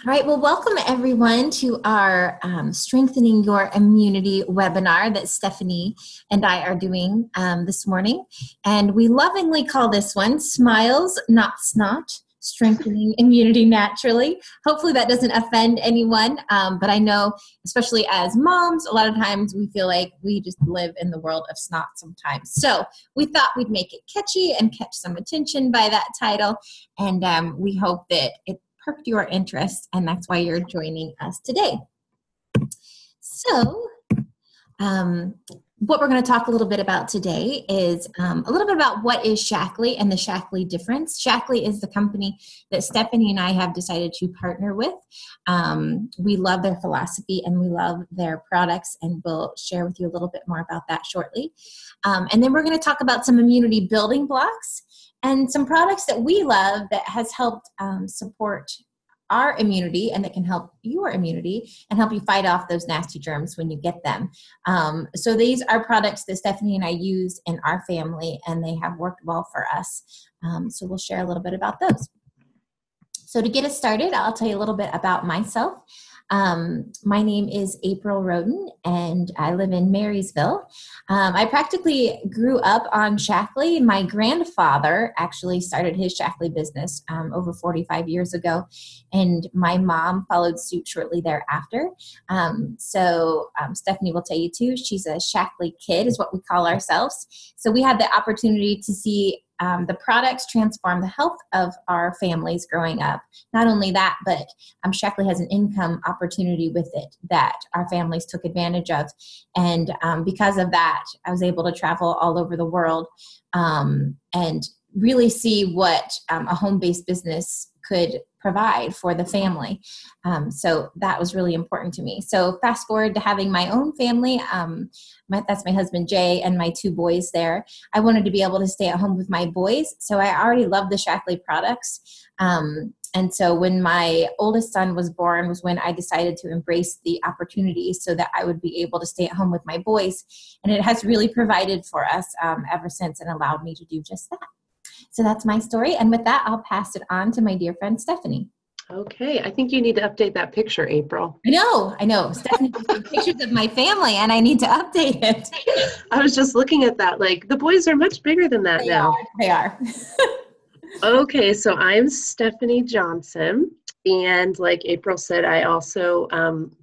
All right, well, welcome everyone to our Strengthening Your Immunity webinar that Stephanie and I are doing this morning. And we lovingly call this one Smiles, Not Snot, Strengthening Immunity Naturally. Hopefully that doesn't offend anyone, but I know, especially as moms, a lot of times we feel like we just live in the world of snot sometimes. So we thought we'd make it catchy and catch some attention by that title, and we hope that it perked your interest, and that's why you're joining us today. So what we're going to talk a little bit about today is a little bit about what is Shaklee and the Shaklee difference. Shaklee is the company that Stephanie and I have decided to partner with. We love their philosophy and we love their products, and we'll share with you a little bit more about that shortly. And then we're going to talk about some immunity building blocks and some products that we love that has helped support our immunity and that can help your immunity and help you fight off those nasty germs when you get them. So these are products that Stephanie and I use in our family, and they have worked well for us. So we'll share a little bit about those. So to get us started, I'll tell you a little bit about myself. My name is April Roden, and I live in Marysville. I practically grew up on Shaklee. My grandfather actually started his Shaklee business over 45 years ago, and my mom followed suit shortly thereafter. So Stephanie will tell you too, she's a Shaklee kid is what we call ourselves. So we had the opportunity to see the products transform the health of our families growing up. Not only that, but Shaklee has an income opportunity with it that our families took advantage of. And because of that, I was able to travel all over the world and really see what a home-based business could provide for the family. So that was really important to me. So fast forward to having my own family. That's my husband, Jay, and my two boys there. I wanted to be able to stay at home with my boys. So I already loved the Shaklee products. And so when my oldest son was born was when I decided to embrace the opportunity so that I would be able to stay at home with my boys. And it has really provided for us ever since and allowed me to do just that. So that's my story. And with that, I'll pass it on to my dear friend, Stephanie. Okay. I think you need to update that picture, April. I know. Stephanie took pictures of my family and I need to update it. I was just looking at that. Like, the boys are much bigger than that now. They are. Okay. So I'm Stephanie Johnson. And like April said, I also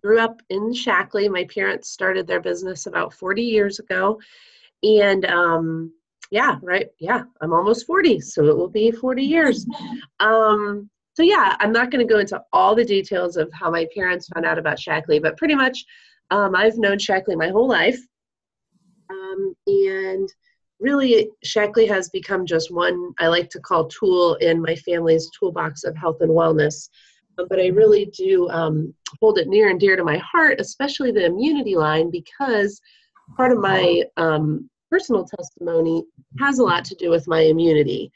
grew up in Shaklee. My parents started their business about 40 years ago. And I'm almost 40, so it will be 40 years. So yeah, I'm not going to go into all the details of how my parents found out about Shaklee, but pretty much I've known Shaklee my whole life. And really, Shaklee has become just one I like to call tool in my family's toolbox of health and wellness. But I really do hold it near and dear to my heart, especially the immunity line, because part of my personal testimony has a lot to do with my immunity.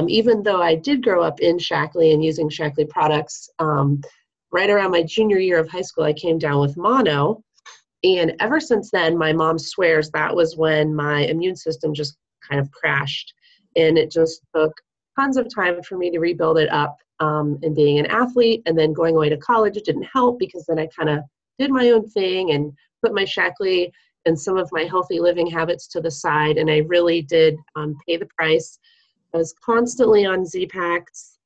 Even though I did grow up in Shaklee and using Shaklee products, right around my junior year of high school, I came down with mono. And ever since then, my mom swears that was when my immune system just kind of crashed. And it just took tons of time for me to rebuild it up. And being an athlete and then going away to college, it didn't help because then I kind of did my own thing and put my Shaklee and some of my healthy living habits to the side. And I really did pay the price. I was constantly on Z-Packs,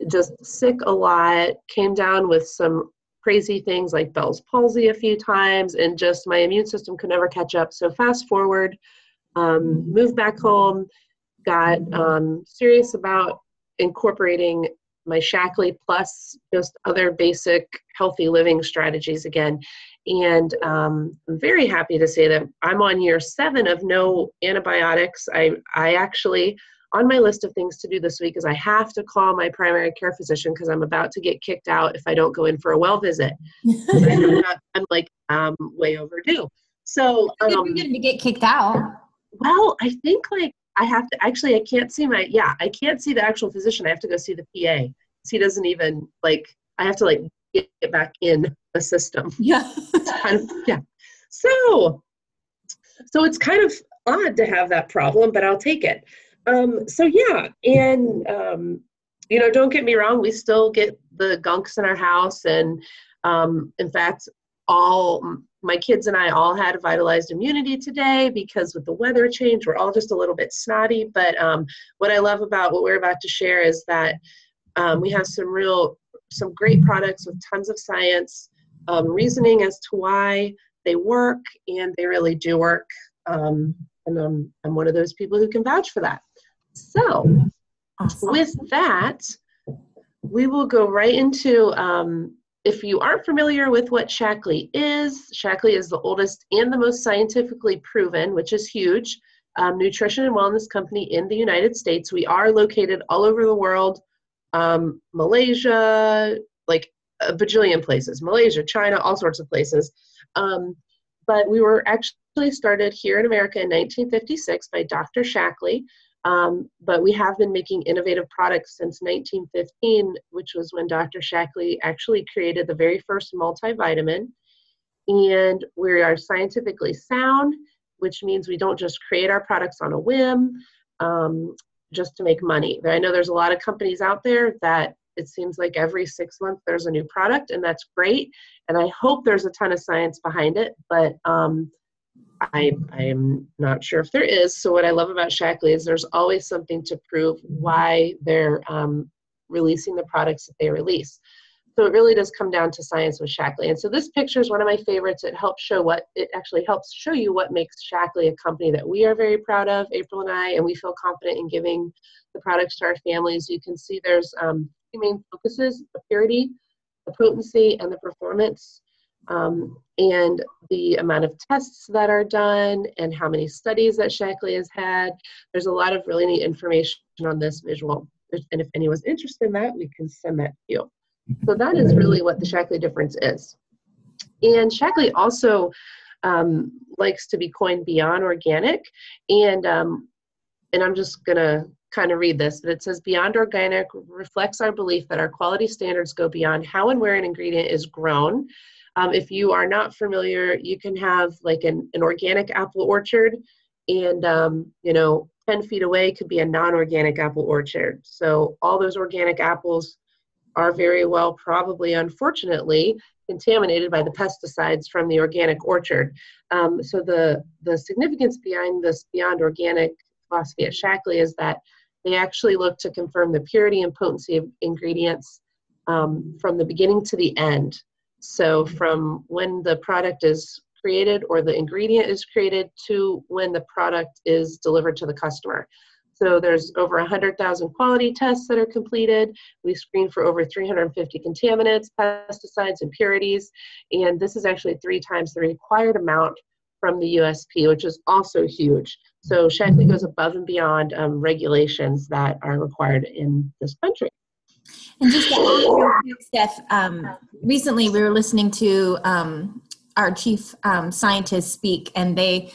just sick a lot, came down with some crazy things like Bell's palsy a few times, and just my immune system could never catch up. So fast forward, moved back home, got serious about incorporating my Shaklee plus just other basic healthy living strategies again. And I'm very happy to say that I'm on year 7 of no antibiotics. I actually, on my list of things to do this week is I have to call my primary care physician because I'm about to get kicked out if I don't go in for a well visit. I'm way overdue. So you're going to get kicked out. Well, I think I have to, actually, I can't see the actual physician. I have to go see the PA. He doesn't even I have to get back in the system. Yeah. Yeah. So it's kind of odd to have that problem, but I'll take it. And don't get me wrong, we still get the gunks in our house. And in fact, all my kids and I all had vitalized immunity today because with the weather change, we're all just a little bit snotty. But what I love about what we're about to share is that we have some great products with tons of science, reasoning as to why they work, and they really do work. And I'm one of those people who can vouch for that. So awesome. With that, we will go right into, if you aren't familiar with what Shaklee is the oldest and the most scientifically proven, which is huge, nutrition and wellness company in the United States. We are located all over the world, Malaysia, like a bajillion places, Malaysia, China, all sorts of places. But we were actually started here in America in 1956 by Dr. Shaklee. But we have been making innovative products since 1915, which was when Dr. Shaklee actually created the very first multivitamin. And we are scientifically sound, which means we don't just create our products on a whim, just to make money. I know there's a lot of companies out there that it seems like every 6 months there's a new product, and that's great. And I hope there's a ton of science behind it, but I'm not sure if there is. So what I love about Shaklee is there's always something to prove why they're releasing the products that they release. So it really does come down to science with Shaklee. And so this picture is one of my favorites. It actually helps show you what makes Shaklee a company that we are very proud of, April and I, and we feel confident in giving the products to our families. You can see there's three main focuses: the purity, the potency, and the performance. And the amount of tests that are done and how many studies that Shaklee has had. There's a lot of really neat information on this visual. And if anyone's interested in that, we can send that to you. So that is really what the Shaklee difference is. And Shaklee also likes to be coined beyond organic. And I'm just going to kind of read this, but it says, beyond organic reflects our belief that our quality standards go beyond how and where an ingredient is grown. If you are not familiar, you can have like an organic apple orchard, and 10 feet away could be a non-organic apple orchard. So all those organic apples are very well, probably unfortunately, contaminated by the pesticides from the organic orchard. So the significance behind this beyond organic philosophy at Shaklee is that they actually look to confirm the purity and potency of ingredients from the beginning to the end. So from when the product is created or the ingredient is created to when the product is delivered to the customer. So there's over 100,000 quality tests that are completed. We screen for over 350 contaminants, pesticides, impurities, and this is actually 3 times the required amount from the USP, which is also huge. So Shaklee goes above and beyond regulations that are required in this country. And just to add real quick, Steph, recently we were listening to our chief scientist speak, and they,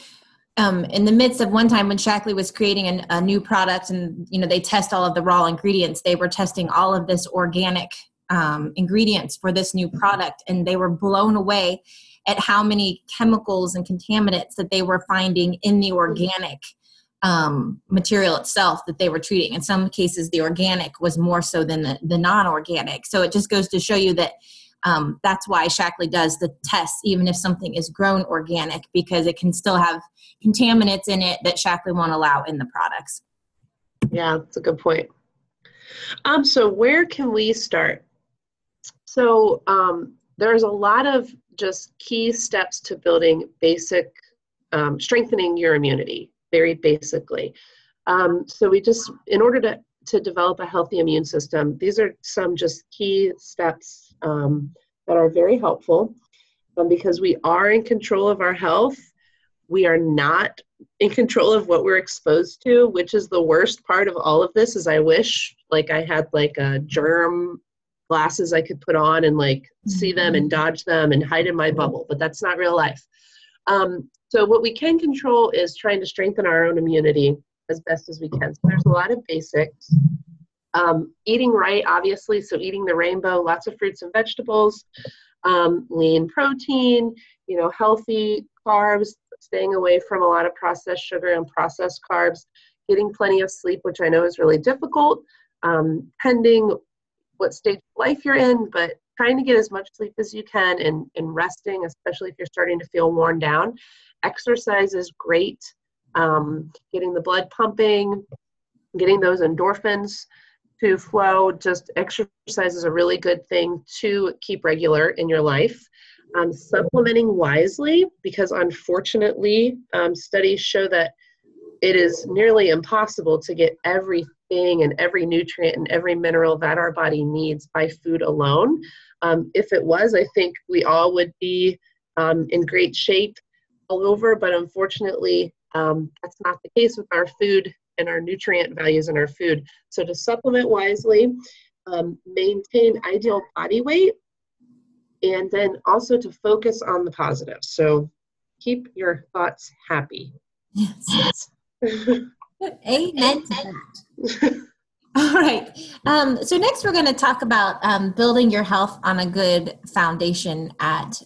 in the midst of one time when Shaklee was creating a new product, and they test all of the raw ingredients, they were testing all of this organic ingredients for this new product, and they were blown away at how many chemicals and contaminants that they were finding in the organic material itself that they were treating. In some cases, the organic was more so than the non-organic. So it just goes to show you that that's why Shaklee does the tests, even if something is grown organic, because it can still have contaminants in it that Shaklee won't allow in the products. Yeah, that's a good point. So where can we start? So there's a lot of just key steps to building basic, strengthening your immunity, very basically. So we just, in order to develop a healthy immune system, these are some just key steps that are very helpful because we are in control of our health. We are not in control of what we're exposed to, which is the worst part of all of this. Is I wish like I had like a germ glasses I could put on and like see them and dodge them and hide in my bubble, but that's not real life. So what we can control is trying to strengthen our own immunity as best as we can. So there's a lot of basics. Eating right, obviously, so eating the rainbow, lots of fruits and vegetables, lean protein, healthy carbs, staying away from a lot of processed sugar and processed carbs, getting plenty of sleep, which I know is really difficult. pending what stage of life you're in, but trying to get as much sleep as you can and resting, especially if you're starting to feel worn down. Exercise is great. Getting the blood pumping, getting those endorphins to flow. Just exercise is a really good thing to keep regular in your life. Supplementing wisely, because unfortunately, studies show that it is nearly impossible to get everything and every nutrient and every mineral that our body needs by food alone. If it was, I think we all would be in great shape all over, but unfortunately, that's not the case with our food and our nutrient values in our food. So to supplement wisely, maintain ideal body weight, and then also to focus on the positive. So keep your thoughts happy. Yes. Amen to that. All right. So next we're going to talk about building your health on a good foundation at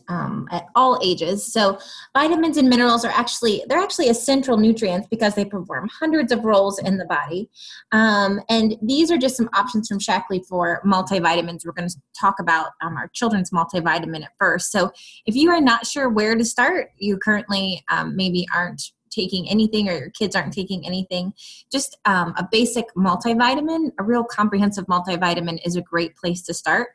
all ages. So vitamins and minerals are actually essential nutrients because they perform hundreds of roles in the body. And these are just some options from Shaklee for multivitamins. We're going to talk about our children's multivitamin at first. So if you are not sure where to start, you currently maybe aren't taking anything or your kids aren't taking anything, just a basic multivitamin, a real comprehensive multivitamin is a great place to start.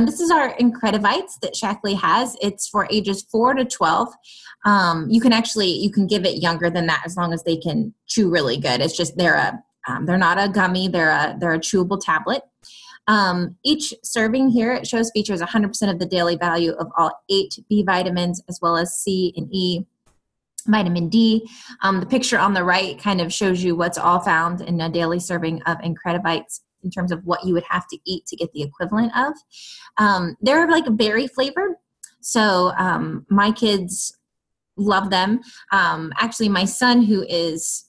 This is our Incredivites that Shaklee has. It's for ages 4 to 12. You can give it younger than that as long as they can chew really good. It's just they're not a gummy, they're a chewable tablet. Each serving here, it shows features 100% of the daily value of all 8 B vitamins as well as C and E. Vitamin D. The picture on the right kind of shows you what's all found in a daily serving of Incredivites in terms of what you would have to eat to get the equivalent of. They're like berry flavored. So my kids love them. Actually, my son who is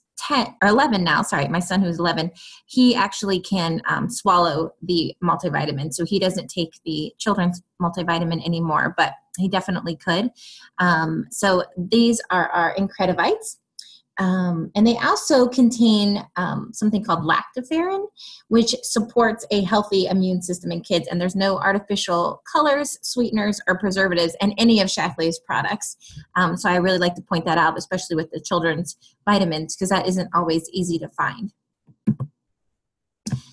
11 now, my son who's 11, he actually can swallow the multivitamin. So he doesn't take the children's multivitamin anymore, but he definitely could. So these are our Incredivites. And they also contain something called lactoferrin, which supports a healthy immune system in kids. And there's no artificial colors, sweeteners, or preservatives in any of Shaklee's products. So I really like to point that out, especially with the children's vitamins, because that isn't always easy to find.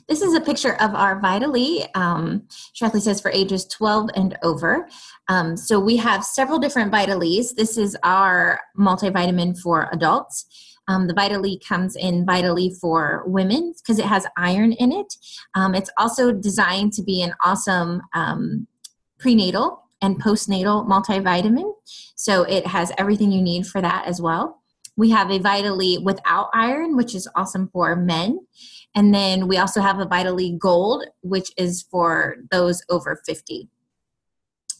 This is a picture of our Vitaly. Shaklee says for ages 12 and over. So we have several different Vitalys. This is our multivitamin for adults. The Vitaly comes in Vitaly for women because it has iron in it. It's also designed to be an awesome prenatal and postnatal multivitamin. So it has everything you need for that as well. We have a Vitaly without iron, which is awesome for men. And then we also have a Vitaly Gold, which is for those over 50.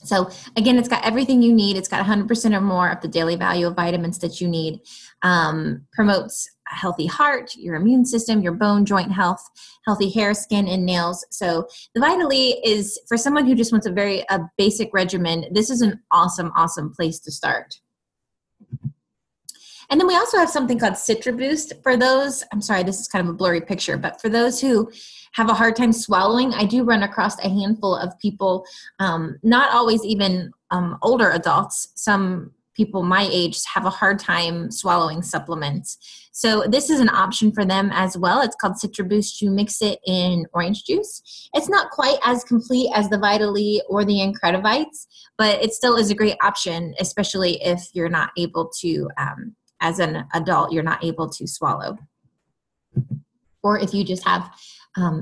So again, it's got everything you need. It's got 100% or more of the daily value of vitamins that you need. Promotes a healthy heart, your immune system, your bone, joint health, healthy hair, skin, and nails. So the Vitaly is, for someone who just wants a basic regimen, this is an awesome, awesome place to start. And then we also have something called CitraBoost for those. I'm sorry, this is kind of a blurry picture, but for those who have a hard time swallowing, I do run across a handful of people, not always even older adults. Some people my age have a hard time swallowing supplements. So this is an option for them as well. It's called CitraBoost. You mix it in orange juice. It's not quite as complete as the Vitaly or the Incredivites, but it still is a great option, especially if you're not able to, as an adult, you're not able to swallow. Or if you just have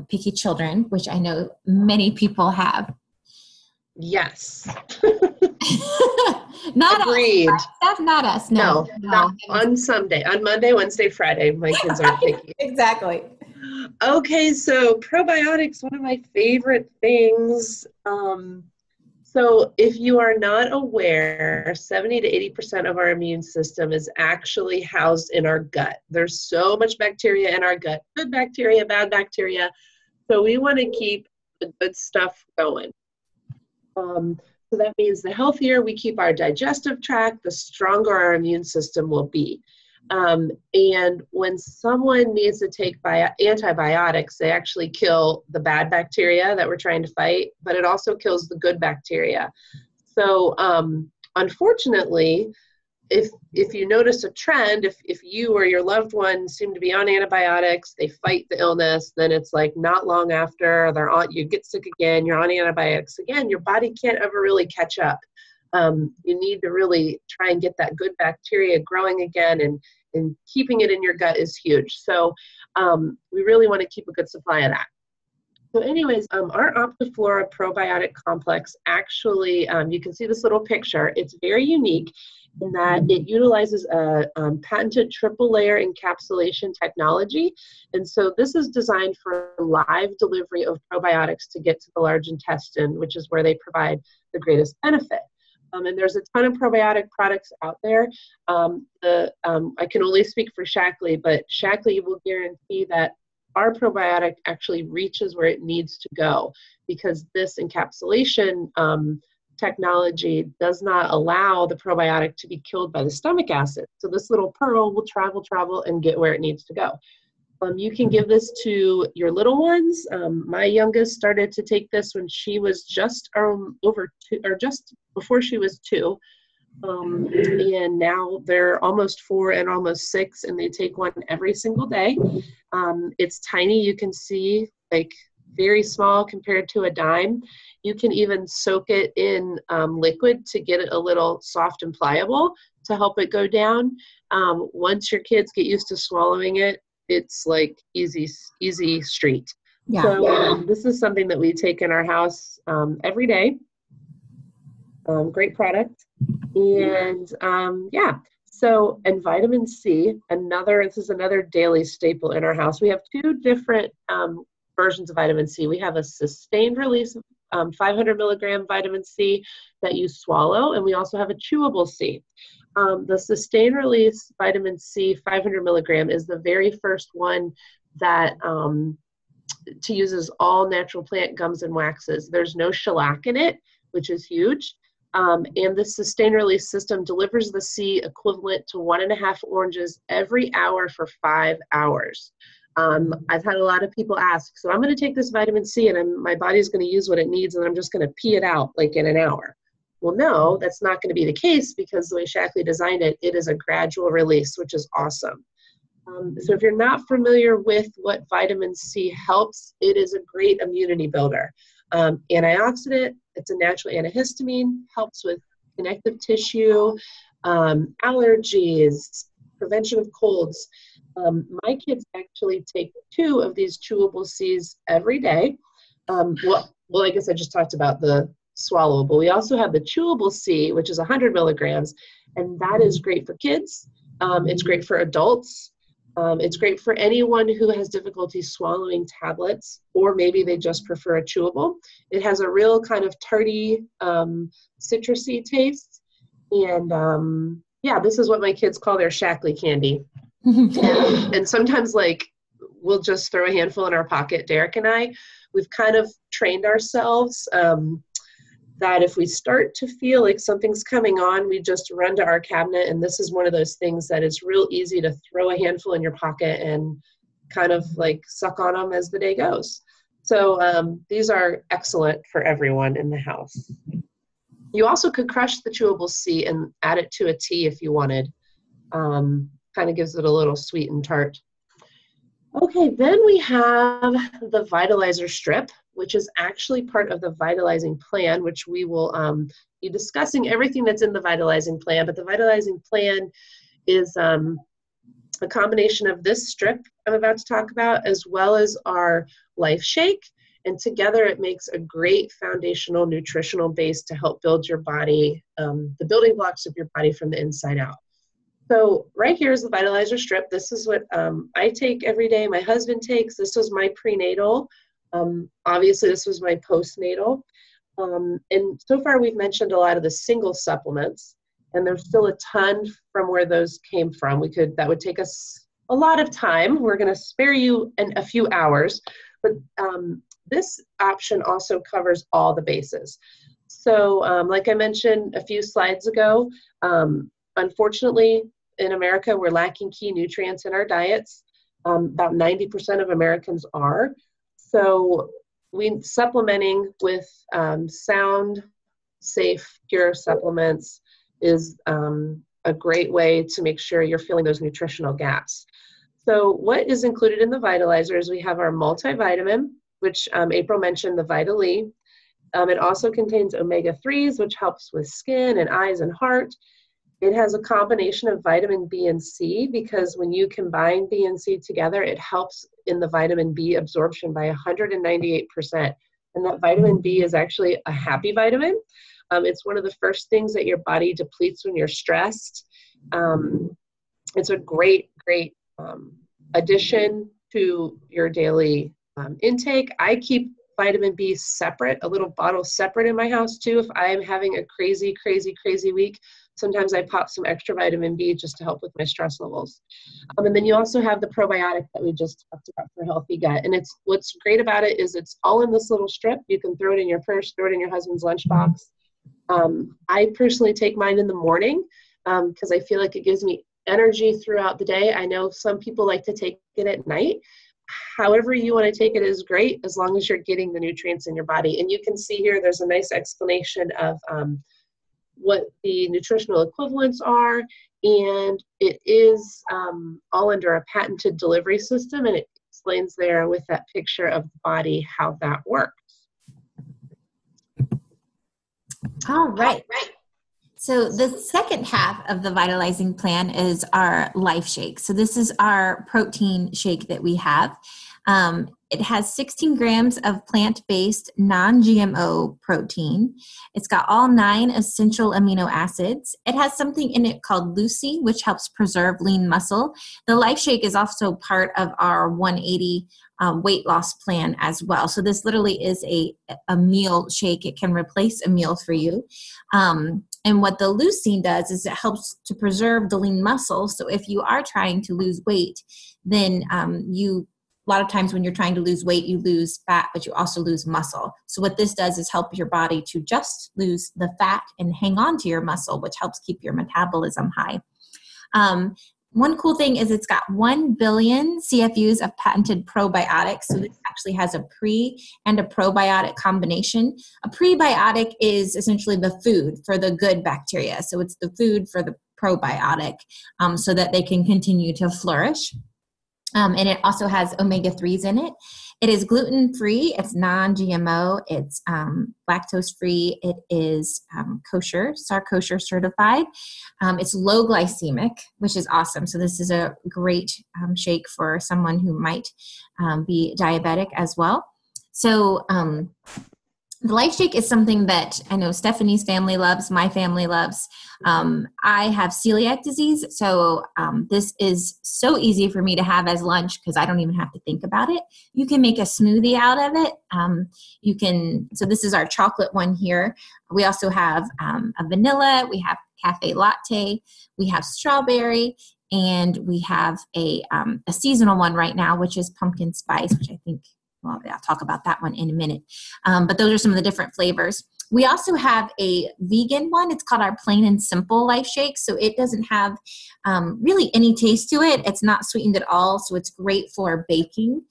picky children, which I know many people have. Yes. Not agreed. Us. That's not us. No, not on Sunday. On Monday, Wednesday, Friday, my kids aren't picky. Exactly. Okay, so probiotics, one of my favorite things. So if you are not aware, 70 to 80% of our immune system is actually housed in our gut. There's so much bacteria in our gut, good bacteria, bad bacteria. So we want to keep the good stuff going. So that means the healthier we keep our digestive tract, the stronger our immune system will be. And when someone needs to take antibiotics, they actually kill the bad bacteria that we're trying to fight, but it also kills the good bacteria. So unfortunately, if you notice a trend, if you or your loved one seem to be on antibiotics, they fight the illness, then it's like not long after you get sick again, you're on antibiotics again, your body can't ever really catch up. You need to really try and get that good bacteria growing again, and keeping it in your gut is huge. So we really want to keep a good supply of that. So anyways, our Optiflora probiotic complex actually, you can see this little picture. It's very unique in that it utilizes a patented triple layer encapsulation technology. And so this is designed for live delivery of probiotics to get to the large intestine, which is where they provide the greatest benefit. And there's a ton of probiotic products out there. I can only speak for Shaklee, but Shaklee will guarantee that our probiotic actually reaches where it needs to go, because this encapsulation technology does not allow the probiotic to be killed by the stomach acid. So this little pearl will travel and get where it needs to go. You can give this to your little ones. My youngest started to take this when she was just just before she was 2. And now they're almost 4 and almost 6, and they take one every single day. It's tiny. You can see, like, very small compared to a dime. You can even soak it in liquid to get it a little soft and pliable to help it go down. Once your kids get used to swallowing it, it's like easy street. Yeah. So this is something that we take in our house every day. Great product. And so, and vitamin C, this is another daily staple in our house. We have 2 different versions of vitamin C. We have a sustained release 500 milligram vitamin C that you swallow, and we also have a chewable C. The sustained release vitamin C 500 milligram is the very first one that uses all natural plant gums and waxes. There's no shellac in it, which is huge. And the sustained release system delivers the C equivalent to 1.5 oranges every hour for 5 hours. I've had a lot of people ask, so I'm going to take this vitamin C and my body's going to use what it needs, and I'm just going to pee it out like in an hour. Well, no, that's not going to be the case, because the way Shaklee designed it, it is a gradual release, which is awesome. So if you're not familiar with what vitamin C helps, it is a great immunity builder. Antioxidant, it's a natural antihistamine, helps with connective tissue, allergies, prevention of colds. My kids actually take 2 of these chewable Cs every day. Well, I guess I just talked about the swallowable. We also have the chewable C, which is 100 milligrams, and that is great for kids. It's great for adults. It's great for anyone who has difficulty swallowing tablets, or maybe they just prefer a chewable. It has a real kind of tarty, citrusy taste. And this is what my kids call their Shaklee candy. And sometimes, like, we'll just throw a handful in our pocket, Derek and I. We've kind of trained ourselves that if we start to feel like something's coming on, we just run to our cabinet, and this is one of those things that is real easy to throw a handful in your pocket and kind of like suck on them as the day goes. So these are excellent for everyone in the house. You also could crush the chewable C and add it to a tea if you wanted. Kind of gives it a little sweet and tart. Okay, then we have the Vitalizer Strip, which is actually part of the Vitalizing Plan, which we will be discussing everything that's in the Vitalizing Plan. But the Vitalizing Plan is a combination of this strip I'm about to talk about, as well as our Life Shake. And together it makes a great foundational nutritional base to help build your body, the building blocks of your body from the inside out. So right here is the Vitalizer Strip. This is what I take every day. My husband takes. This was my prenatal. Obviously, this was my postnatal. And so far, we've mentioned a lot of the single supplements, and there's still a ton from where those came from. That would take us a lot of time. We're going to spare you a few hours, but this option also covers all the bases. So like I mentioned a few slides ago, unfortunately, in America, we're lacking key nutrients in our diets. About 90% of Americans are. So supplementing with sound, safe, pure supplements is a great way to make sure you're filling those nutritional gaps. So what is included in the Vitalizer is we have our multivitamin, which April mentioned, the Vital E. It also contains omega-3s, which helps with skin and eyes and heart. It has a combination of vitamin B and C, because when you combine B and C together, it helps in the vitamin B absorption by 198%. And that vitamin B is actually a happy vitamin. It's one of the first things that your body depletes when you're stressed. It's a great addition to your daily intake. I keep vitamin B separate, a little bottle separate in my house too. If I'm having a crazy week, sometimes I pop some extra vitamin B just to help with my stress levels. And then you also have the probiotic that we just talked about for healthy gut. And what's great about it is it's all in this little strip. You can throw it in your purse, throw it in your husband's lunchbox. I personally take mine in the morning because I feel like it gives me energy throughout the day. I know some people like to take it at night. However you want to take it is great, as long as you're getting the nutrients in your body. And you can see here, there's a nice explanation of what the nutritional equivalents are. And it is all under a patented delivery system. And it explains there with that picture of the body how that works. All right. So the second half of the vitalizing plan is our life shake. So this is our protein shake that we have. It has 16 grams of plant-based non-GMO protein. It's got all 9 essential amino acids. It has something in it called leucine, which helps preserve lean muscle. The life shake is also part of our 180 weight loss plan as well. So this literally is a meal shake. It can replace a meal for you. And what the leucine does is it helps to preserve the lean muscle. So if you are trying to lose weight, then a lot of times when you're trying to lose weight, you lose fat, but you also lose muscle. So what this does is help your body to just lose the fat and hang on to your muscle, which helps keep your metabolism high. One cool thing is it's got 1 billion CFUs of patented probiotics. So this actually has a pre and a probiotic combination. A prebiotic is essentially the food for the good bacteria. So it's the food for the probiotic so that they can continue to flourish. And it also has omega-3s in it. It is gluten-free, it's non-GMO, it's lactose-free, it is kosher, SAR kosher certified. It's low glycemic, which is awesome. So this is a great shake for someone who might be diabetic as well. So the life shake is something that I know Stephanie's family loves, my family loves. I have celiac disease, so this is so easy for me to have as lunch because I don't even have to think about it. You can make a smoothie out of it. So this is our chocolate one here. We also have a vanilla, we have cafe latte, we have strawberry, and we have a seasonal one right now, which is pumpkin spice, which I think, well, I'll talk about that one in a minute. But those are some of the different flavors. We also have a vegan one. It's called our Plain and Simple Life Shake. So it doesn't have really any taste to it. It's not sweetened at all. So it's great for baking.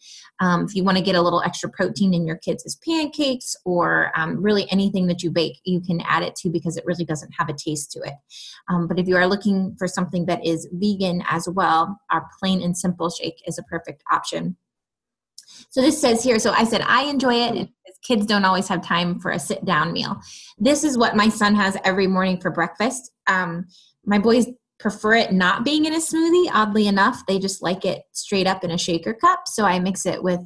If you want to get a little extra protein in your kids' pancakes or really anything that you bake, you can add it to because it really doesn't have a taste to it. But if you are looking for something that is vegan as well, our Plain and Simple Shake is a perfect option. So this says here, so I said, I enjoy it. And kids don't always have time for a sit down meal. This is what my son has every morning for breakfast. My boys prefer it not being in a smoothie. Oddly enough, they just like it straight up in a shaker cup. So I mix it with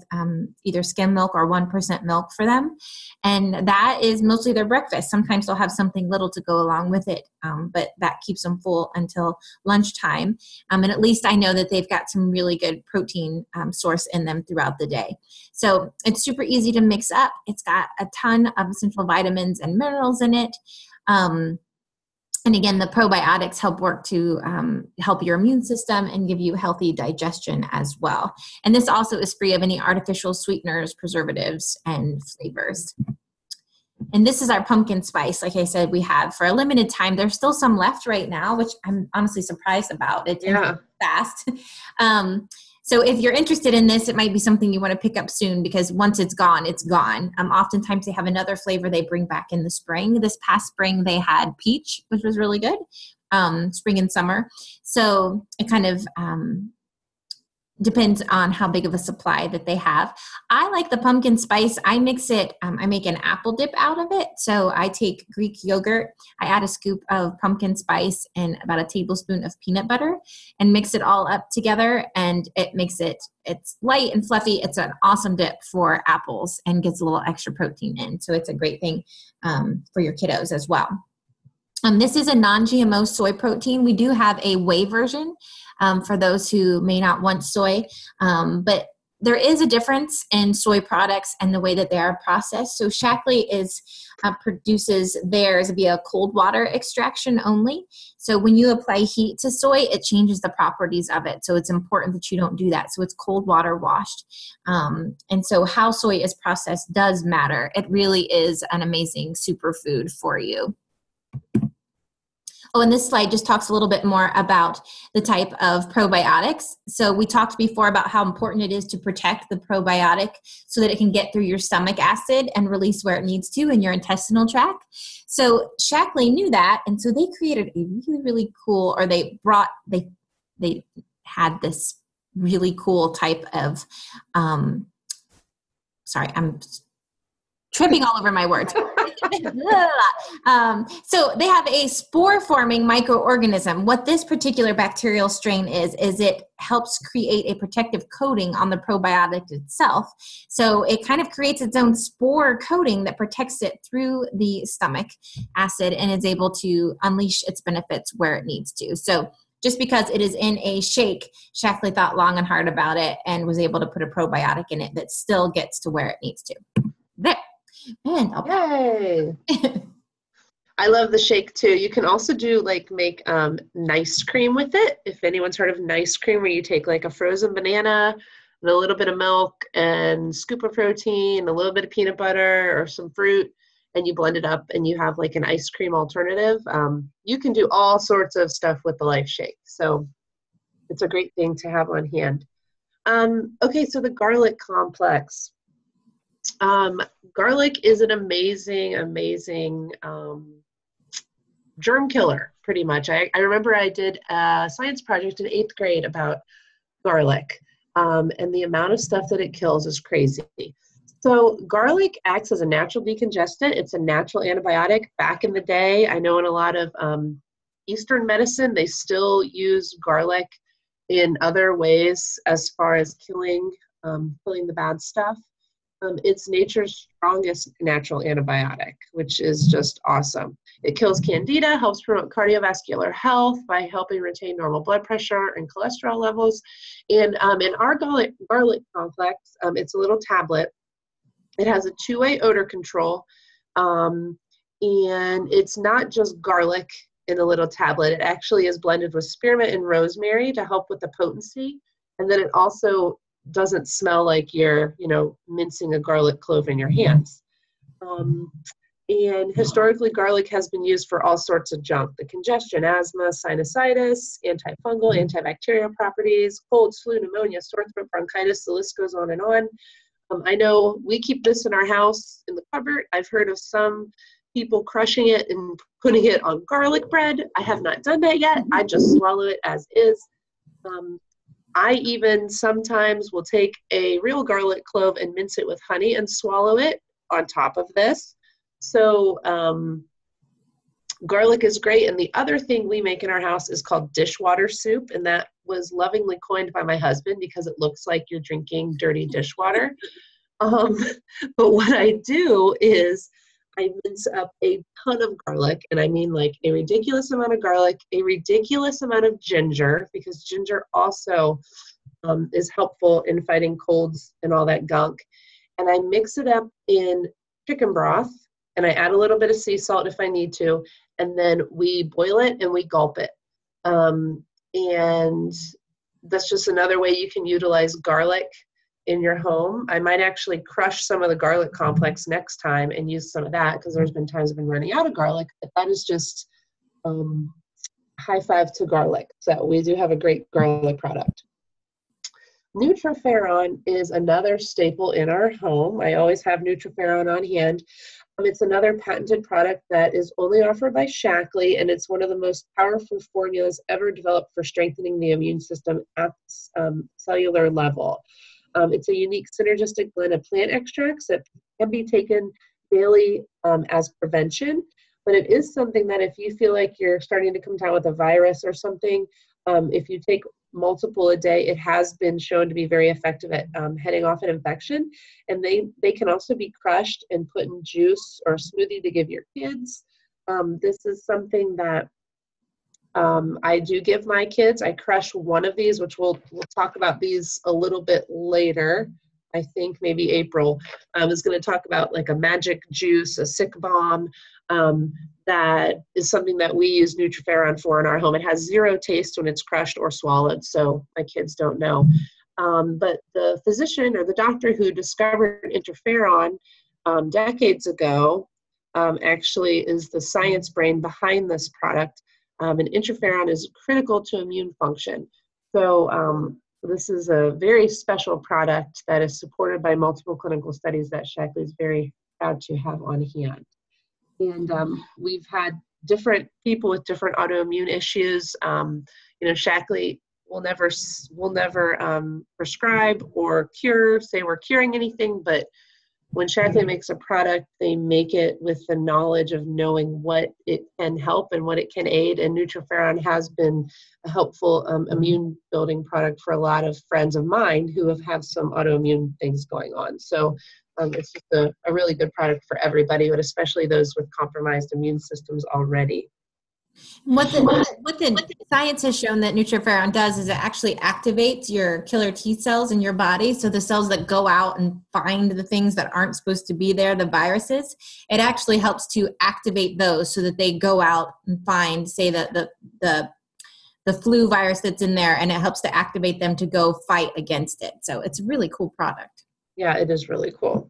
either skim milk or 1% milk for them. And that is mostly their breakfast. Sometimes they'll have something little to go along with it, but that keeps them full until lunchtime. And at least I know that they've got some really good protein source in them throughout the day. So it's super easy to mix up. It's got a ton of essential vitamins and minerals in it. And again, the probiotics help work to help your immune system and give you healthy digestion as well. And this also is free of any artificial sweeteners, preservatives, and flavors. And this is our pumpkin spice. Like I said, we have for a limited time. There's still some left right now, which I'm honestly surprised about. It tends to go fast. So if you're interested in this, it might be something you want to pick up soon, because once it's gone, it's gone. Oftentimes they have another flavor they bring back in the spring. This past spring they had peach, which was really good, spring and summer. So it kind of depends on how big of a supply that they have. I like the pumpkin spice. I mix it, I make an apple dip out of it. So I take Greek yogurt, I add a scoop of pumpkin spice and about a tablespoon of peanut butter and mix it all up together. And it makes it's light and fluffy. It's an awesome dip for apples and gets a little extra protein in. So it's a great thing for your kiddos as well. This is a non-GMO soy protein. We do have a whey version for those who may not want soy, but there is a difference in soy products and the way that they are processed. So Shaklee produces theirs via cold water extraction only. So when you apply heat to soy, it changes the properties of it. So it's important that you don't do that. So it's cold water washed. And so how soy is processed does matter. It really is an amazing superfood for you. Oh, and this slide just talks a little bit more about the type of probiotics. So we talked before about how important it is to protect the probiotic so that it can get through your stomach acid and release where it needs to in your intestinal tract. So Shaklee knew that, and so they created a really, really cool, or they had this really cool type of, sorry, I'm tripping all over my words. So they have a spore-forming microorganism. What this particular bacterial strain is it helps create a protective coating on the probiotic itself. So it kind of creates its own spore coating that protects it through the stomach acid and is able to unleash its benefits where it needs to. So just because it is in a shake, Shaklee thought long and hard about it and was able to put a probiotic in it that still gets to where it needs to. There. And Yay! I love the shake too. You can also do make nice cream with it. If anyone's heard of nice cream, where you take like a frozen banana and a little bit of milk and scoop of protein, a little bit of peanut butter or some fruit, and you blend it up and you have like an ice cream alternative. You can do all sorts of stuff with the Life Shake. So it's a great thing to have on hand. Okay, so the garlic complex. Garlic is an amazing germ killer, pretty much. I remember I did a science project in 8th grade about garlic, and the amount of stuff that it kills is crazy. So garlic acts as a natural decongestant. It's a natural antibiotic. Back in the day, I know in a lot of Eastern medicine, they still use garlic in other ways as far as killing the bad stuff. It's nature's strongest natural antibiotic, which is just awesome. It kills candida, helps promote cardiovascular health by helping retain normal blood pressure and cholesterol levels. And in our garlic complex, it's a little tablet. It has a 2-way odor control, and it's not just garlic in a little tablet. It actually is blended with spearmint and rosemary to help with the potency. And then it also doesn't smell like you're, mincing a garlic clove in your hands. And historically, garlic has been used for all sorts of junk: the congestion, asthma, sinusitis, antifungal, antibacterial properties, colds, flu, pneumonia, sore throat, bronchitis, the list goes on and on. I know we keep this in our house in the cupboard. I've heard of some people crushing it and putting it on garlic bread. I have not done that yet. I just swallow it as is. I even sometimes will take a real garlic clove and mince it with honey and swallow it on top of this. So garlic is great. And the other thing we make in our house is called dishwater soup. And that was lovingly coined by my husband because it looks like you're drinking dirty dishwater. But what I do is I mince up a ton of garlic, and I mean like a ridiculous amount of garlic, a ridiculous amount of ginger, because ginger also is helpful in fighting colds and all that gunk. And I mix it up in chicken broth, and I add a little bit of sea salt if I need to, and then we boil it and we gulp it. And that's just another way you can utilize garlic in your home. I might actually crush some of the garlic complex next time and use some of that, because there's been times I've been running out of garlic, but that is just high five to garlic. So we do have a great garlic product. Nutriferon is another staple in our home. I always have Nutriferon on hand. It's another patented product that is only offered by Shaklee, and it's one of the most powerful formulas ever developed for strengthening the immune system at cellular level. It's a unique synergistic blend of plant extracts that can be taken daily as prevention, but it is something that if you feel like you're starting to come down with a virus or something, if you take multiple a day, it has been shown to be very effective at heading off an infection. And they can also be crushed and put in juice or smoothie to give your kids. This is something that I do give my kids. I crush one of these, which we'll talk about these a little bit later. I think maybe April is going to talk about like a magic juice, a sick bomb. That is something that we use Nutriferon for in our home. It has zero taste when it's crushed or swallowed, so my kids don't know. But the physician or the doctor who discovered interferon decades ago actually is the science brain behind this product. And interferon is critical to immune function. So this is a very special product that is supported by multiple clinical studies that Shaklee is very proud to have on hand. And we've had different people with different autoimmune issues. Shaklee will never prescribe or say we're curing anything, but when Shaklee makes a product, they make it with the knowledge of knowing what it can help and what it can aid. And Nutriferon has been a helpful immune building product for a lot of friends of mine who have had some autoimmune things going on. So it's just a really good product for everybody, but especially those with compromised immune systems already. What the science has shown that Nutriferon does is it actually activates your killer T cells in your body. So the cells that go out and find the things that aren't supposed to be there, the viruses, it actually helps to activate those so that they go out and find, say, the flu virus that's in there, and it helps to activate them to go fight against it. So it's a really cool product. Yeah, it is really cool.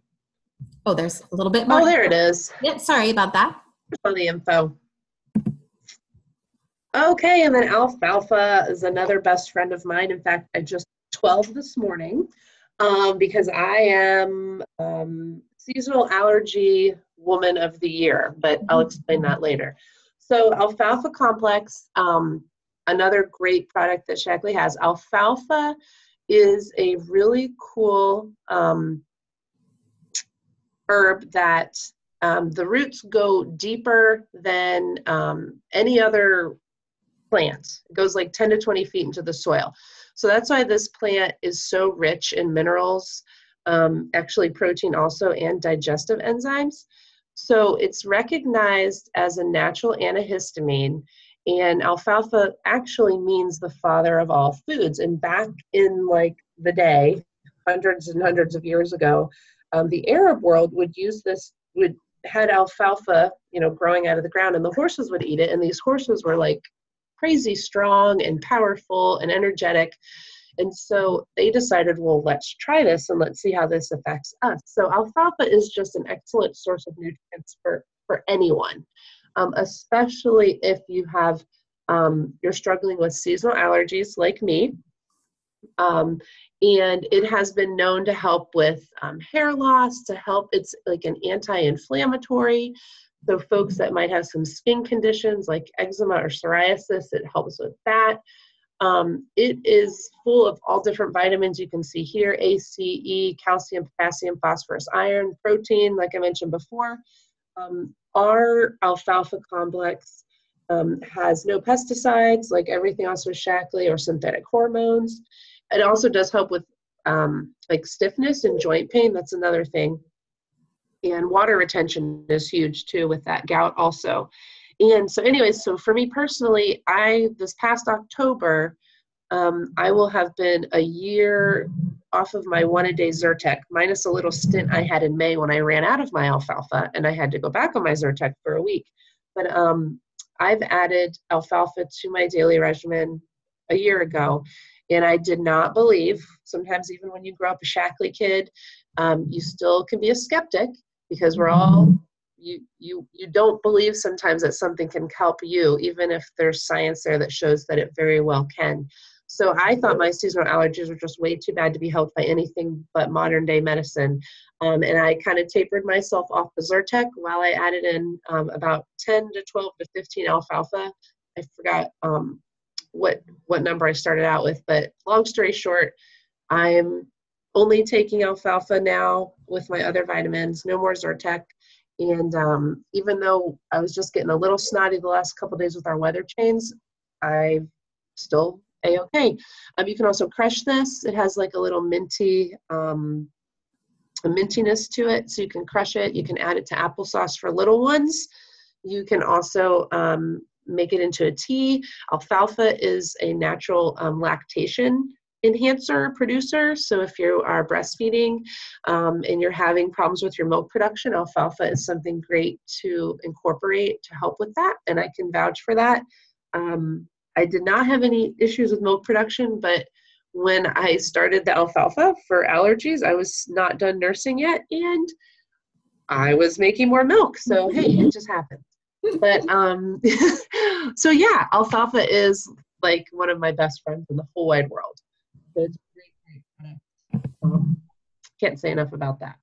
Oh, there's a little bit more. Oh, there it is. Yep, sorry about that. On the info. Okay, and then alfalfa is another best friend of mine. In fact, I just 12 this morning because I am seasonal allergy woman of the year, but I'll explain that later. So alfalfa complex, another great product that Shaklee has. Alfalfa is a really cool herb that the roots go deeper than any other plant. It goes like 10 to 20 feet into the soil. So that's why this plant is so rich in minerals, actually protein also, and digestive enzymes. So it's recognized as a natural antihistamine, and alfalfa actually means the father of all foods. And back in like the day, hundreds and hundreds of years ago, the Arab world would had alfalfa, growing out of the ground, and the horses would eat it. And these horses were like crazy strong and powerful and energetic. And so they decided, well, let's try this and let's see how this affects us. So alfalfa is just an excellent source of nutrients for anyone. Especially if you have, you're struggling with seasonal allergies like me. And it has been known to help with hair loss, it's like an anti-inflammatory. So folks that might have some skin conditions like eczema or psoriasis, it helps with that. It is full of all different vitamins you can see here: A, C, E, calcium, potassium, phosphorus, iron, protein, like I mentioned before. Our alfalfa complex has no pesticides, like everything else with Shaklee, or synthetic hormones. It also does help with like stiffness and joint pain. That's another thing. And water retention is huge too with that gout also. And so anyways, so for me personally, this past October, I will have been a year off of my one-a-day Zyrtec, minus a little stint I had in May when I ran out of my alfalfa and I had to go back on my Zyrtec for a week. But I've added alfalfa to my daily regimen a year ago, And I did not believe, sometimes even when you grow up a Shaklee kid, you still can be a skeptic because we're all, you don't believe sometimes that something can help you, even if there's science there that shows that it very well can. So I thought my seasonal allergies were just way too bad to be helped by anything but modern day medicine. And I kind of tapered myself off the Zyrtec while I added in about 10 to 12 to 15 alfalfa. I forgot what number I started out with, but long story short, I'm only taking alfalfa now with my other vitamins, no more Zyrtec. And even though I was just getting a little snotty the last couple of days with our weather change, I still a-okay. You can also crush this. It has like a little minty, a mintiness to it, so you can crush it. You can add it to applesauce for little ones. You can also make it into a tea. Alfalfa is a natural lactation enhancer producer. So if you are breastfeeding and you're having problems with your milk production, alfalfa is something great to incorporate to help with that. And I can vouch for that. I did not have any issues with milk production, but when I started the alfalfa for allergies, I was not done nursing yet, and I was making more milk. So hey, it just happened. But so yeah, alfalfa is like one of my best friends in the whole wide world. So it's a great product. Can't say enough about that.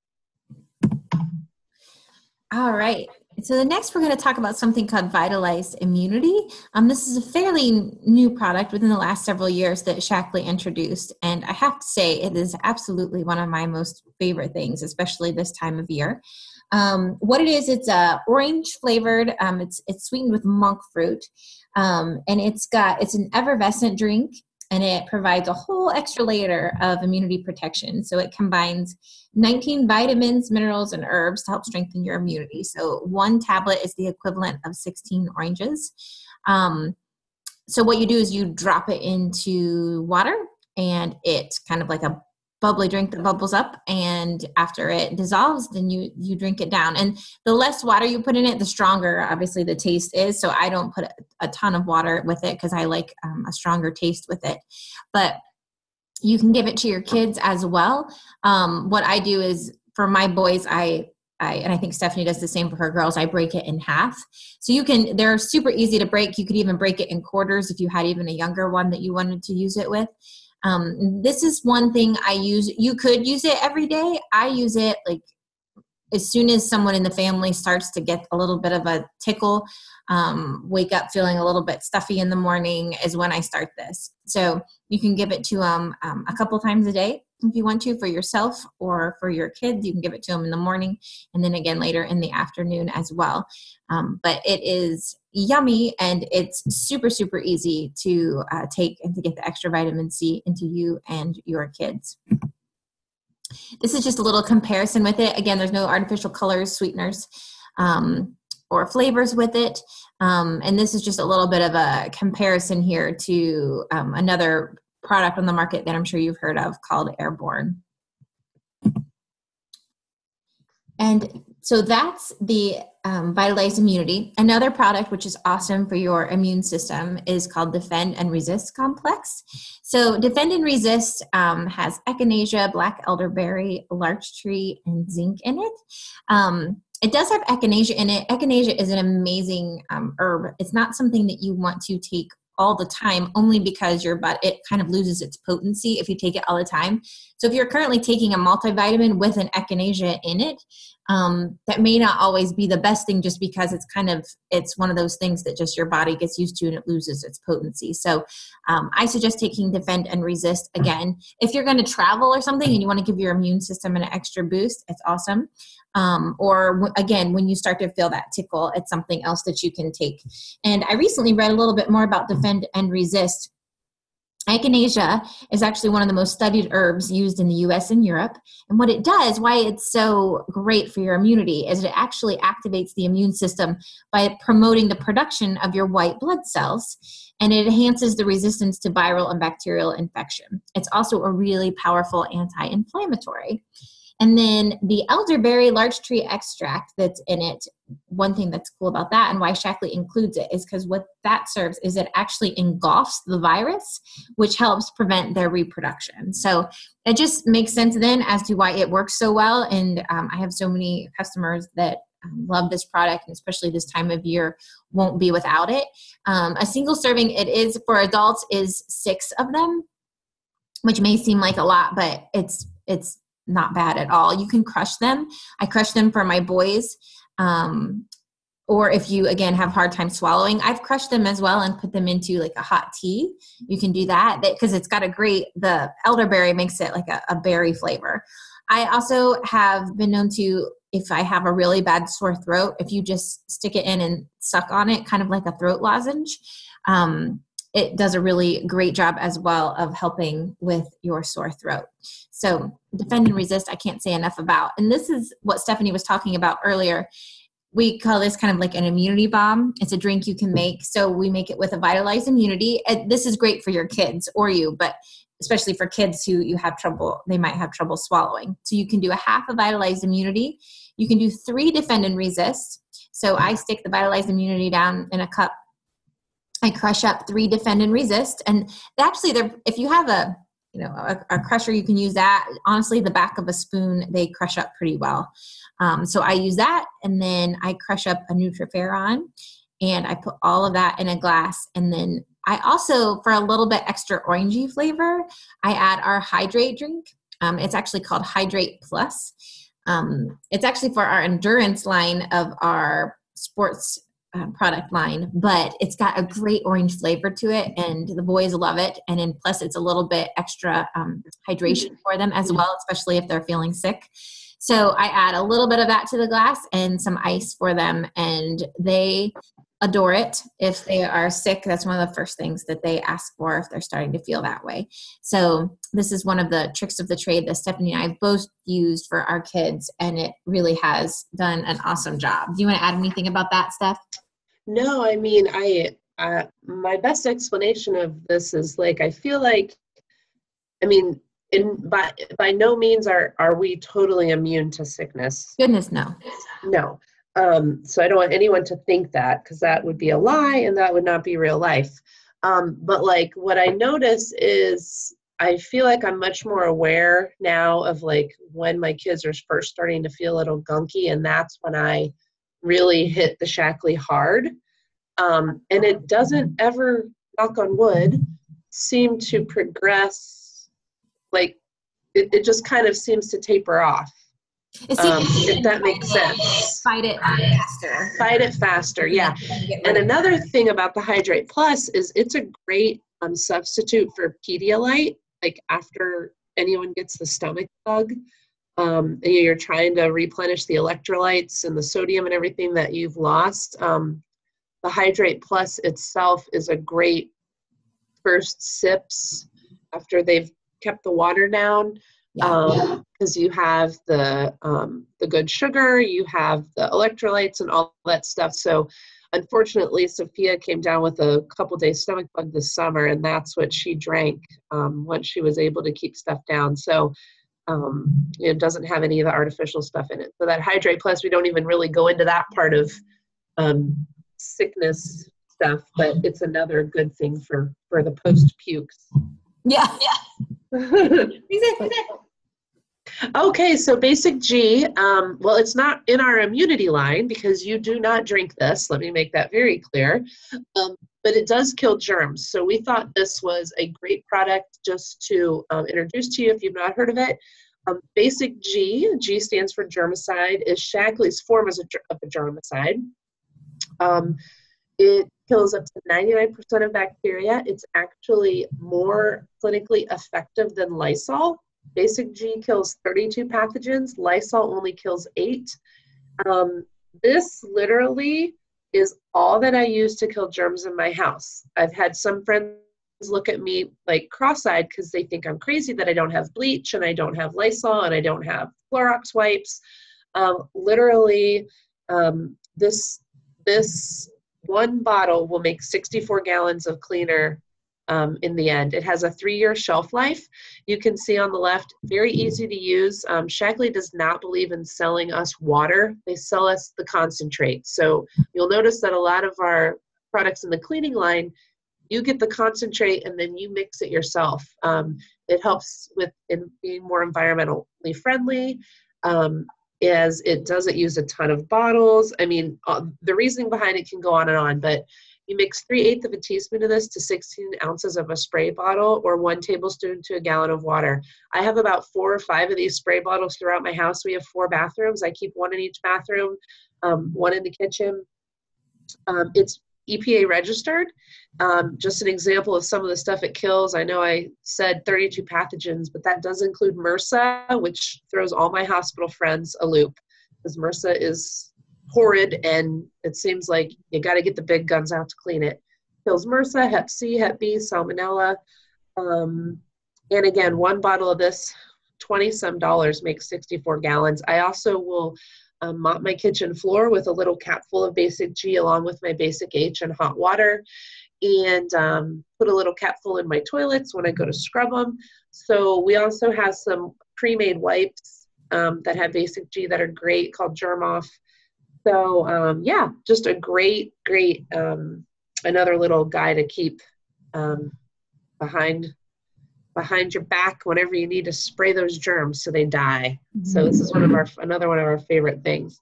All right. So the next we're going to talk about something called Vitalized Immunity. This is a fairly new product within the last several years that Shaklee introduced. And I have to say it is absolutely one of my most favorite things, especially this time of year. What it is, it's orange flavored. It's sweetened with monk fruit. And it's an effervescent drink, and it provides a whole extra layer of immunity protection. So it combines 19 vitamins, minerals, and herbs to help strengthen your immunity. So one tablet is the equivalent of 16 oranges. So what you do is you drop it into water, and it's kind of like a bubbly drink that bubbles up, and after it dissolves, then you drink it down. And the less water you put in it, the stronger obviously the taste is. So I don't put a ton of water with it because I like a stronger taste with it. But you can give it to your kids as well. What I do is for my boys, and I think Stephanie does the same for her girls, I break it in half. So they're super easy to break. You could even break it in quarters if you had even a younger one that you wanted to use it with. This is one thing I use. You could use it every day. I use it like as soon as someone in the family starts to get a little bit of a tickle, wake up feeling a little bit stuffy in the morning is when I start this. So you can give it to them a couple times a day if you want to, for yourself or for your kids. You can give it to them in the morning and then again later in the afternoon as well. But it is yummy, and it's super, super easy to take and to get the extra vitamin C into you and your kids. This is just a little comparison with it. Again, there's no artificial colors, sweeteners, or flavors with it. And this is just a little bit of a comparison here to another product on the market that I'm sure you've heard of called Airborne. And so that's the Vitalized Immunity. Another product which is awesome for your immune system is called Defend and Resist Complex. So Defend and Resist has echinacea, black elderberry, larch tree, and zinc in it. It does have echinacea in it. Echinacea is an amazing herb. It's not something that you want to take all the time, only because it kind of loses its potency if you take it all the time. So if you're currently taking a multivitamin with an echinacea in it, that may not always be the best thing, just because it's one of those things that just your body gets used to and it loses its potency. So I suggest taking Defend and Resist. Again, if you're going to travel or something and you want to give your immune system an extra boost, it's awesome. Or again, when you start to feel that tickle, it's something else that you can take. And I recently read a little bit more about Defend and Resist. Echinacea is actually one of the most studied herbs used in the US and Europe. And what it does, why it's so great for your immunity, is it actually activates the immune system by promoting the production of your white blood cells. And it enhances the resistance to viral and bacterial infection. It's also a really powerful anti-inflammatory. And then the elderberry larch tree extract that's in it one thing that's cool about that and why Shackley includes it is because what that serves is it actually engulfs the virus, which helps prevent their reproduction. So it just makes sense then as to why it works so well. And I have so many customers that love this product, and especially this time of year won't be without it. A single serving, it is for adults, is 6 of them, which may seem like a lot, but it's not bad at all. You can crush them. I crush them for my boys. Or if you, again, have hard time swallowing, I've crushed them as well and put them into like a hot tea. You can do that because it's got the elderberry makes it like a berry flavor. I also have been known to, if I have a really bad sore throat, if you just stick it in and suck on it, kind of like a throat lozenge, it does a really great job as well of helping with your sore throat. So defend and resist, I can't say enough about. And this is what Stephanie was talking about earlier. We call this kind of like an immunity bomb. It's a drink you can make. So we make it with a vitalized immunity. And this is great for your kids or you, but especially for kids who they might have trouble swallowing. So you can do a half a vitalized immunity. You can do 3 defend and resist. So I stick the vitalized immunity down in a cup. I crush up 3 defend and resist. And actually, if you have a crusher, you can use that. Honestly, the back of a spoon, they crush up pretty well. So I use that, and then I crush up a Nutriferon, and I put all of that in a glass. And then I also, for a little bit extra orangey flavor, I add our Hydrate drink. It's actually called Hydrate Plus. It's actually for our endurance line of our sports product line, but it's got a great orange flavor to it, and the boys love it. And then plus it's a little bit extra hydration for them as well, especially if they're feeling sick. So I add a little bit of that to the glass and some ice for them, and they adore it. If they are sick, that's one of the first things that they ask for if they're starting to feel that way. So this is one of the tricks of the trade that Stephanie and I have both used for our kids, and it really has done an awesome job. Do you want to add anything about that, Steph? No, I mean, my best explanation of this is I feel like, I mean, by no means are we totally immune to sickness. Goodness, no. No. So I don't want anyone to think that, because that would be a lie and that would not be real life. But what I notice is I feel like I'm much more aware now of when my kids are first starting to feel a little gunky, and that's when I really hit the Shackley hard. And it doesn't ever, knock on wood, seem to progress. It just kind of seems to taper off. If that makes sense. Fight it faster. Fight it faster, yeah. And another thing about the Hydrate Plus is it's a great substitute for Pedialyte, after anyone gets the stomach bug. And you're trying to replenish the electrolytes and the sodium and everything that you've lost. The Hydrate Plus itself is a great first sips after they've kept the water down, because you have the good sugar, you have the electrolytes and all that stuff. So unfortunately, Sophia came down with a couple days stomach bug this summer, and that's what she drank once she was able to keep stuff down. So it doesn't have any of the artificial stuff in it. So that Hydrate Plus, we don't even really go into that part of sickness stuff, but it's another good thing for the post pukes. Yeah. Exactly. Okay, so Basic G, well, it's not in our immunity line because you do not drink this. Let me make that very clear. But it does kill germs. So we thought this was a great product just to introduce to you if you've not heard of it. Basic G, G stands for germicide, is Shackley's form of a germicide. It kills up to 99% of bacteria. It's actually more clinically effective than Lysol. Basic G kills 32 pathogens. Lysol only kills 8. This literally is all that I use to kill germs in my house. I've had some friends look at me cross-eyed because they think I'm crazy that I don't have bleach and I don't have Lysol and I don't have Clorox wipes. Literally, this one bottle will make 64 gallons of cleaner in the end. It has a 3-year shelf life. You can see on the left, very easy to use. Shaklee does not believe in selling us water. They sell us the concentrate. So you'll notice that a lot of our products in the cleaning line, you get the concentrate and then you mix it yourself. It helps with being more environmentally friendly, as it doesn't use a ton of bottles. I mean, the reasoning behind it can go on and on, but you mix 3/8 of a teaspoon of this to 16 ounces of a spray bottle, or 1 tablespoon to a gallon of water. I have about 4 or 5 of these spray bottles throughout my house. We have 4 bathrooms. I keep 1 in each bathroom, 1 in the kitchen. It's EPA registered. Just an example of some of the stuff it kills. I know I said 32 pathogens, but that does include MRSA, which throws all my hospital friends a loop, because MRSA is horrid, and it seems like you got to get the big guns out to clean it. Kills MRSA, Hep C, Hep B, Salmonella. And again, 1 bottle of this, $20-some, makes 64 gallons. I also will mop my kitchen floor with a little cap full of Basic G along with my Basic H and hot water, and put a little cap full in my toilets when I go to scrub them. So we also have some pre-made wipes that have Basic G that are great, called Germ Off. So yeah, just a great, another little guy to keep behind your back whenever you need to spray those germs so they die. So this is another one of our favorite things.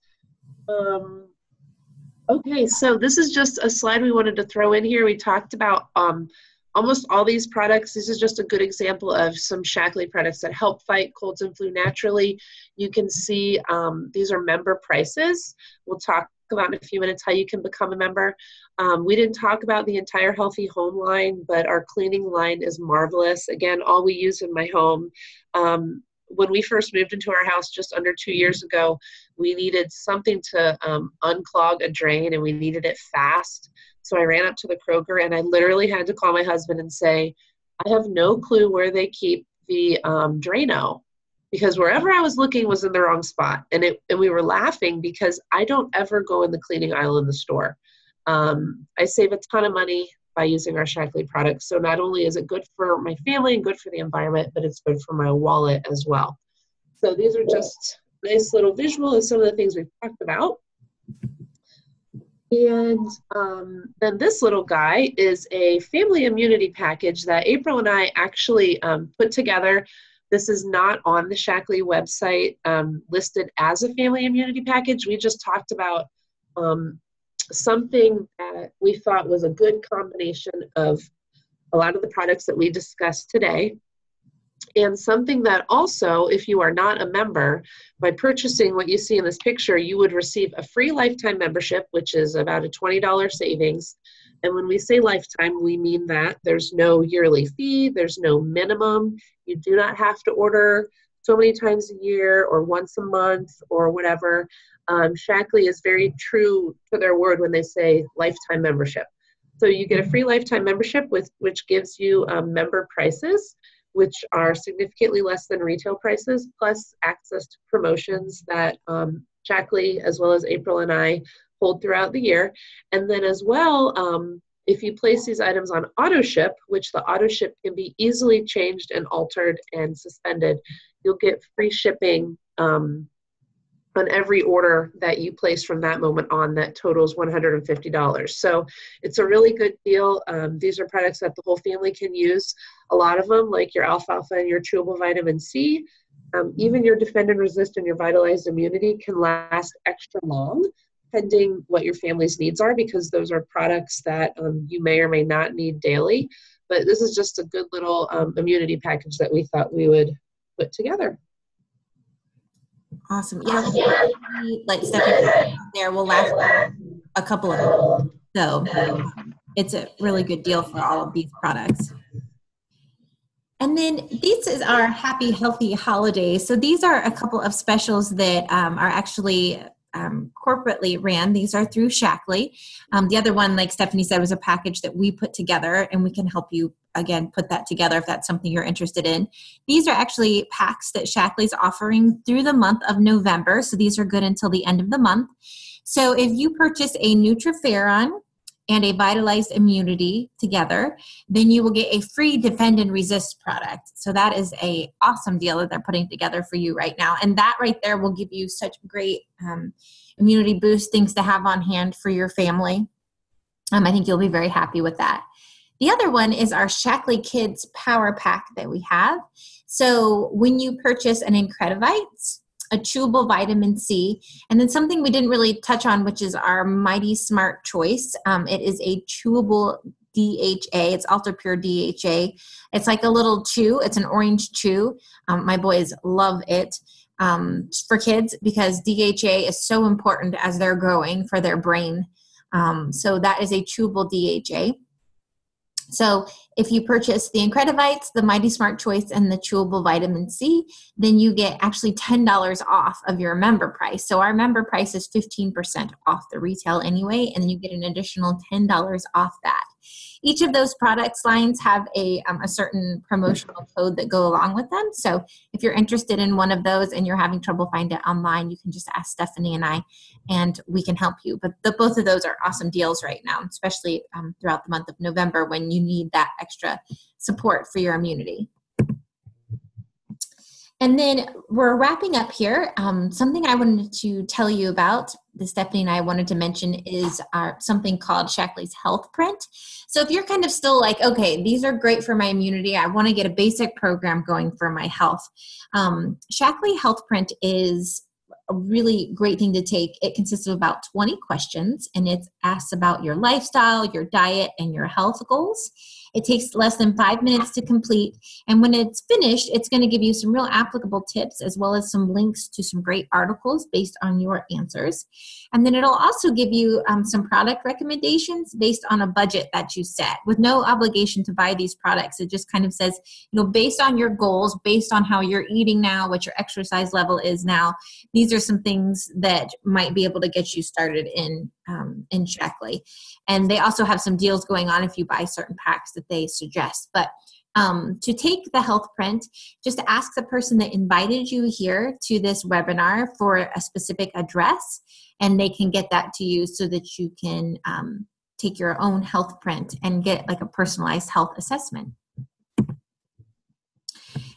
Okay, so this is just a slide we wanted to throw in here. We talked about almost all these products. This is just a good example of some Shaklee products that help fight colds and flu naturally. You can see these are member prices. We'll talk about in a few minutes how you can become a member. We didn't talk about the entire Healthy Home line, but our cleaning line is marvelous. Again, all we use in my home. When we first moved into our house just under 2 years ago, we needed something to unclog a drain, and we needed it fast. So I ran up to the Kroger, and I literally had to call my husband and say, I have no clue where they keep the Drano, because wherever I was looking was in the wrong spot. And we were laughing because I don't ever go in the cleaning aisle in the store. I save a ton of money by using our Shaklee products. So not only is it good for my family and good for the environment, but it's good for my wallet as well. So these are just nice little visual of some of the things we've talked about. And then this little guy is a family immunity package that April and I actually put together. This is not on the Shaklee website listed as a family immunity package. We just talked about something that we thought was a good combination of a lot of the products that we discussed today, and something that also, if you are not a member, by purchasing what you see in this picture, you would receive a free lifetime membership, which is about a $20 savings. And when we say lifetime, we mean that there's no yearly fee, there's no minimum. You do not have to order so many times a year or once a month or whatever. Shaklee is very true to their word when they say lifetime membership. So you get a free lifetime membership which gives you member prices, which are significantly less than retail prices, plus access to promotions that Shaklee, as well as April and I, hold throughout the year. And then as well, if you place these items on auto ship, which the auto ship can be easily changed and altered and suspended, you'll get free shipping on every order that you place from that moment on that totals $150. So it's a really good deal. These are products that the whole family can use. A lot of them, like your alfalfa and your chewable vitamin C, even your defend and resist and your vitalized immunity, can last extra long, pending what your family's needs are, because those are products that you may or may not need daily. But this is just a good little immunity package that we thought we would put together. Awesome. Yeah, like Stephanie there will last a couple of weeks. So it's a really good deal for all of these products. And then this is our Happy Healthy Holidays. So these are a couple of specials that are actually corporately ran. These are through Shaklee. The other one, like Stephanie said, was a package that we put together, and we can help you, again, put that together if that's something you're interested in. These are actually packs that Shaklee's offering through the month of November. So these are good until the end of the month. So if you purchase a Nutriferon, and a vitalized immunity together, then you will get a free Defend and Resist product. So that is a awesome deal that they're putting together for you right now. And that right there will give you such great immunity boost, things to have on hand for your family. I think you'll be very happy with that. The other one is our Shaklee Kids Power Pack that we have. So when you purchase an Incredivites, a chewable vitamin C, and then something we didn't really touch on, which is our Mighty Smart Choice. It is a chewable DHA. It's Ultra Pure DHA. It's like a little chew. It's an orange chew. My boys love it for kids because DHA is so important as they're growing for their brain. So that is a chewable DHA. So if you purchase the Incredivites, the Mighty Smart Choice, and the chewable vitamin C, then you get actually $10 off of your member price. So our member price is 15% off the retail anyway, and then you get an additional $10 off that. Each of those products lines have a certain promotional code that go along with them. So if you're interested in one of those and you're having trouble finding it online, you can just ask Stephanie and I, and we can help you. But both of those are awesome deals right now, especially throughout the month of November when you need that extra support for your immunity. And then we're wrapping up here. Something I wanted to tell you about, that Stephanie and I wanted to mention, is something called Shaklee's Health Print. So if you're kind of still like, okay, these are great for my immunity, I want to get a basic program going for my health. Shaklee Health Print is a really great thing to take. It consists of about 20 questions, and it asks about your lifestyle, your diet, and your health goals. It takes less than 5 minutes to complete, and when it's finished, it's going to give you some real applicable tips as well as some links to some great articles based on your answers. And then it'll also give you some product recommendations based on a budget that you set, with no obligation to buy these products. It just kind of says, based on your goals, based on how you're eating now, what your exercise level is now, these are some things that might be able to get you started in Shaklee. And they also have some deals going on if you buy certain packs that they suggest. But to take the health print, just ask the person that invited you here to this webinar for a specific address, and they can get that to you so that you can take your own health print and get like a personalized health assessment.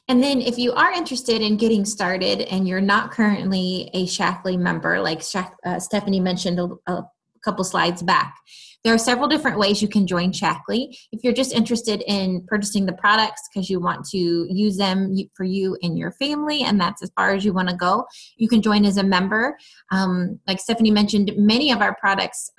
And then if you are interested in getting started and you're not currently a Shaklee member, like Stephanie mentioned a couple slides back, there are several different ways you can join Shaklee. If you're just interested in purchasing the products because you want to use them for you and your family, and that's as far as you want to go, you can join as a member. Like Stephanie mentioned, many of our products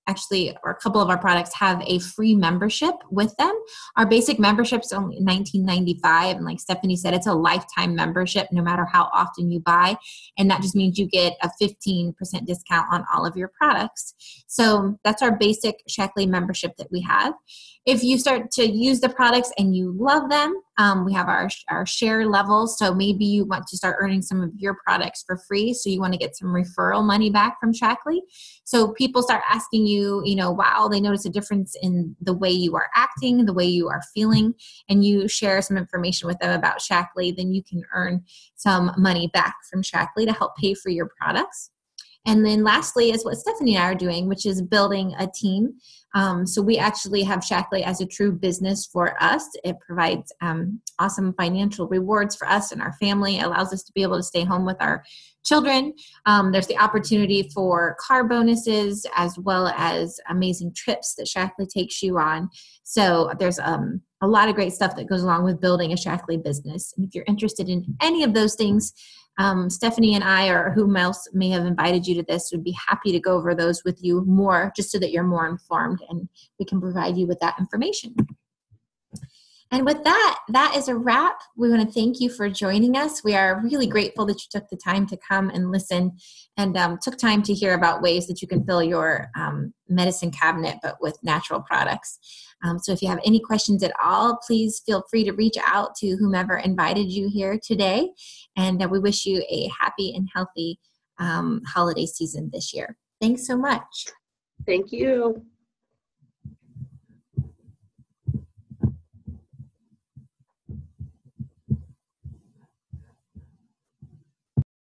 or a couple of our products have a free membership with them. Our basic membership is only $19.95, and like Stephanie said, it's a lifetime membership no matter how often you buy, and that just means you get a 15% discount on all of your products. So that's our basic Shaklee membership that we have. If you start to use the products and you love them, we have our share levels. So maybe you want to start earning some of your products for free. So you want to get some referral money back from Shaklee. So people start asking you, wow, they notice a difference in the way you are acting, the way you are feeling, and you share some information with them about Shaklee, then you can earn some money back from Shaklee to help pay for your products. And then lastly is what Stephanie and I are doing, which is building a team. So we actually have Shaklee as a true business for us. It provides awesome financial rewards for us and our family. It allows us to be able to stay home with our children. There's the opportunity for car bonuses as well as amazing trips that Shaklee takes you on. So there's a lot of great stuff that goes along with building a Shaklee business. And if you're interested in any of those things, Stephanie and I, or whom else may have invited you to this, would be happy to go over those with you more, just so that you're more informed and we can provide you with that information. And with that, that is a wrap. We want to thank you for joining us. We are really grateful that you took the time to come and listen and took time to hear about ways that you can fill your medicine cabinet, but with natural products. So if you have any questions at all, please feel free to reach out to whomever invited you here today. And we wish you a happy and healthy holiday season this year. Thanks so much. Thank you.